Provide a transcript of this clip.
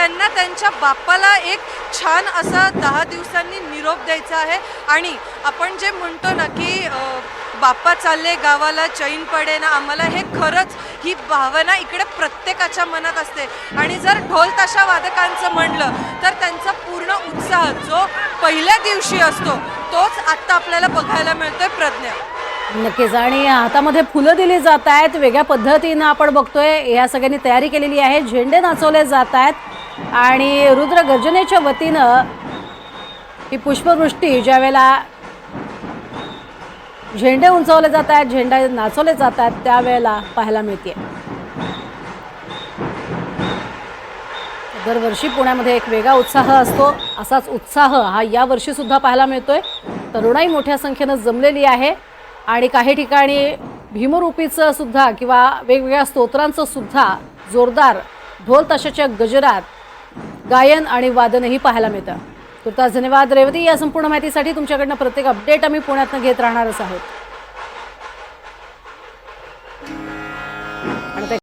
त्यांना त्यांच्या बाप्पाला एक छान असा 10 दिवसांनी निरोप द्यायचा आहे। आणि आपण जे म्हणतो ना की बाप्पा चालले गावाला चैन पडे ना, आम्हाला हे खरंच ही भावना इकडे प्रत्येकाच्या मनात असते। आणि जर ढोल ताशा वादकांचं म्हणलं तर त्यांचा पूर्ण उत्साह जो पहिल्या दिवशी असतो तोच आत्ता आपल्याला बघायला मिळतोय प्रज्ञा। नक्कीच। आणि हातामध्ये फुलं दिली जात आहेत, वेगळ्या पद्धतीनं आपण बघतोय या सगळ्यांनी तयारी केलेली आहे, झेंडे नाचवले जात आहेत आणि रुद्र गर्जनेच्या वतीनं ही पुष्पवृष्टी ज्यावेळेला झेंडे उंचावले जात आहेत, झेंडे नाचवले जात आहेत त्यावेळेला पाहायला मिळते। दरवर्षी पुण्यामध्ये एक वेगळा उत्साह असतो, असाच उत्साह हा या वर्षी सुद्धा पाहायला मिळतोय। तरुणाई मोठ्या संख्येनं जमलेली आहे आणि काही ठिकाणी भीमरूपीचं सुद्धा किंवा वेगवेगळ्या स्तोत्रांचं सुद्धा जोरदार ढोल ताशाच्या गजरात गायन आणि वादनही पाहायला मिळतं। तुर्तास धन्यवाद रेवती। या संपूर्ण माहितीसाठी तुमच्याकडनं प्रत्येक अपडेट आम्ही पुण्यातनं घेत राहणारच आहोत।